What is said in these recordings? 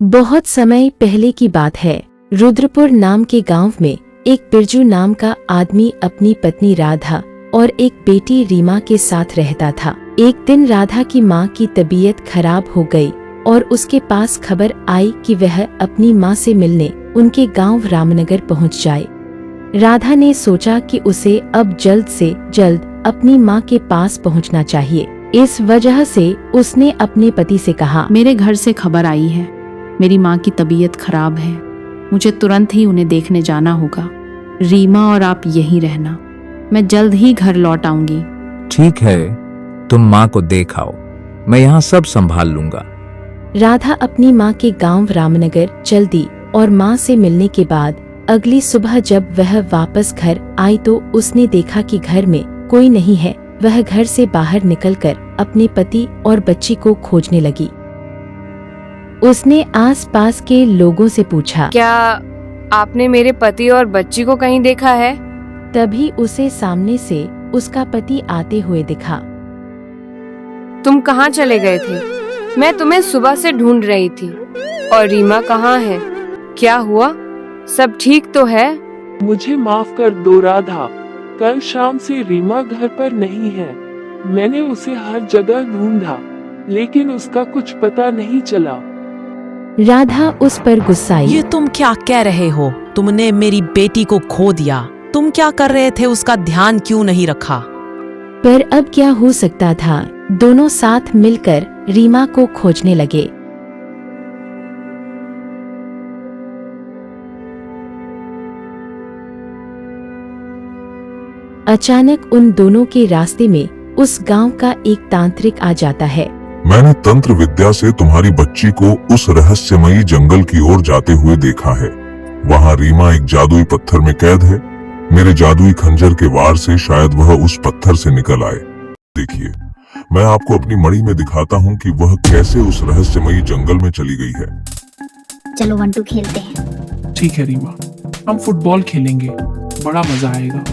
बहुत समय पहले की बात है। रुद्रपुर नाम के गांव में एक बिरजू नाम का आदमी अपनी पत्नी राधा और एक बेटी रीमा के साथ रहता था। एक दिन राधा की मां की तबीयत खराब हो गई और उसके पास खबर आई कि वह अपनी मां से मिलने उनके गांव रामनगर पहुंच जाए। राधा ने सोचा कि उसे अब जल्द से जल्द अपनी मां के पास पहुंचना चाहिए। इस वजह से उसने अपने पति से कहा, मेरे घर से खबर आई है, मेरी माँ की तबीयत खराब है, मुझे तुरंत ही उन्हें देखने जाना होगा। रीमा और आप यहीं रहना, मैं जल्द ही घर लौट आऊंगी। ठीक है, तुम माँ को देख आओ, मैं यहाँ सब संभाल लूंगा। राधा अपनी माँ के गांव रामनगर चल दी और माँ से मिलने के बाद अगली सुबह जब वह वापस घर आई तो उसने देखा कि घर में कोई नहीं है। वह घर से बाहर निकलकर अपने पति और बच्ची को खोजने लगी। उसने आसपास के लोगों से पूछा, क्या आपने मेरे पति और बच्ची को कहीं देखा है? तभी उसे सामने से उसका पति आते हुए दिखा। तुम कहाँ चले गए थे? मैं तुम्हें सुबह से ढूंढ रही थी। और रीमा कहाँ है? क्या हुआ? सब ठीक तो है? मुझे माफ कर दो राधा, कल शाम से रीमा घर पर नहीं है। मैंने उसे हर जगह ढूंढा, लेकिन उसका कुछ पता नहीं चला। राधा उस पर गुस्साई। ये तुम क्या कह रहे हो? तुमने मेरी बेटी को खो दिया। तुम क्या कर रहे थे? उसका ध्यान क्यों नहीं रखा? पर अब क्या हो सकता था? दोनों साथ मिलकर रीमा को खोजने लगे। अचानक उन दोनों के रास्ते में उस गांव का एक तांत्रिक आ जाता है। मैंने तंत्र विद्या से तुम्हारी बच्ची को उस रहस्यमयी जंगल की ओर जाते हुए देखा है। वहाँ रीमा एक जादुई पत्थर में कैद है। मेरे जादुई खंजर के वार से शायद वह उस पत्थर से निकल आए। देखिए, मैं आपको अपनी मणि में दिखाता हूँ कि वह कैसे उस रहस्यमयी जंगल में चली गई है। चलो 1-2 खेलते हैं। ठीक है रीमा, हम फुटबॉल खेलेंगे, बड़ा मजा आएगा।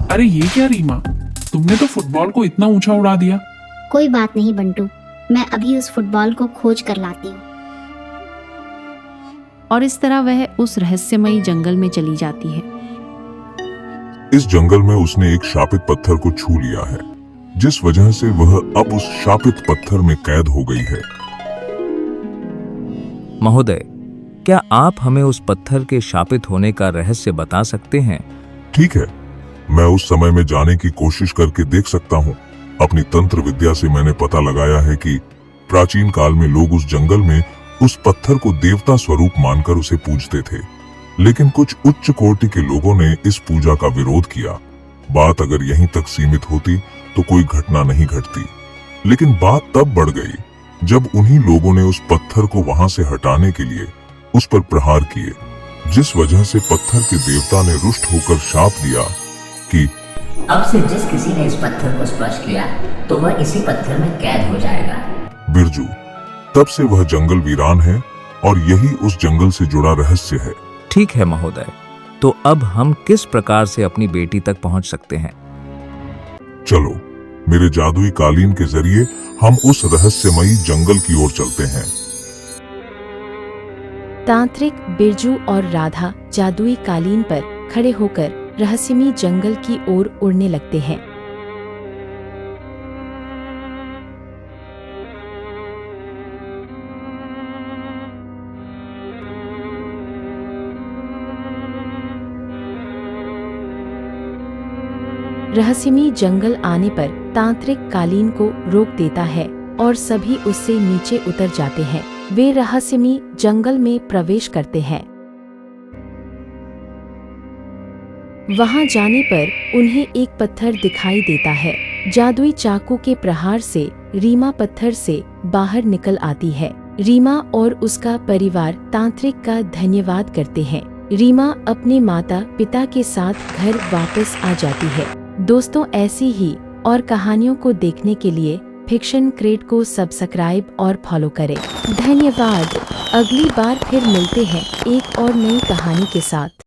अरे ये क्या रीमा, तुमने तो फुटबॉल को इतना ऊंचा उड़ा दिया। कोई बात नहीं बंटू, मैं अभी उस फुटबॉल को खोज कर लाती हूँ। और इस तरह वह उस रहस्यमयी जंगल में चली जाती है। इस जंगल में उसने एक शापित पत्थर को छू लिया है, जिस वजह से वह अब उस शापित पत्थर में कैद हो गई है। महोदय, क्या आप हमें उस पत्थर के शापित होने का रहस्य बता सकते हैं? ठीक है, मैं उस समय में जाने की कोशिश करके देख सकता हूँ। अपनी तंत्र विद्या से मैंने पता लगाया है कि प्राचीन काल में लोग उस जंगल में उस पत्थर को देवता स्वरूप मानकर उसे पूजते थे, लेकिन कुछ उच्च कोटि के लोगों ने इस पूजा का विरोध किया। बात अगर यहीं तक सीमित होती तो कोई घटना नहीं घटती, लेकिन बात तब बढ़ गई जब उन्हीं लोगों ने उस पत्थर को वहां से हटाने के लिए उस पर प्रहार किए, जिस वजह से पत्थर के देवता ने रुष्ट होकर शाप दिया कि अब से जिस किसी ने इस पत्थर को स्पर्श किया तो वह इसी पत्थर में कैद हो जाएगा। बिरजू, तब से वह जंगल वीरान है और यही उस जंगल से जुड़ा रहस्य है। ठीक है महोदय, तो अब हम किस प्रकार से अपनी बेटी तक पहुंच सकते हैं? चलो, मेरे जादुई कालीन के जरिए हम उस रहस्यमयी जंगल की ओर चलते हैं। तांत्रिक बिरजू और राधा जादुई कालीन पर खड़े होकर रहस्यमयी जंगल की ओर उड़ने लगते हैं। रहस्यमयी जंगल आने पर तांत्रिक कालीन को रोक देता है और सभी उससे नीचे उतर जाते हैं। वे रहस्यमयी जंगल में प्रवेश करते हैं। वहां जाने पर उन्हें एक पत्थर दिखाई देता है। जादुई चाकू के प्रहार से रीमा पत्थर से बाहर निकल आती है। रीमा और उसका परिवार तांत्रिक का धन्यवाद करते हैं। रीमा अपने माता पिता के साथ घर वापस आ जाती है। दोस्तों, ऐसी ही और कहानियों को देखने के लिए फिक्शन क्रेट को सब्सक्राइब और फॉलो करें। धन्यवाद। अगली बार फिर मिलते हैं एक और नई कहानी के साथ।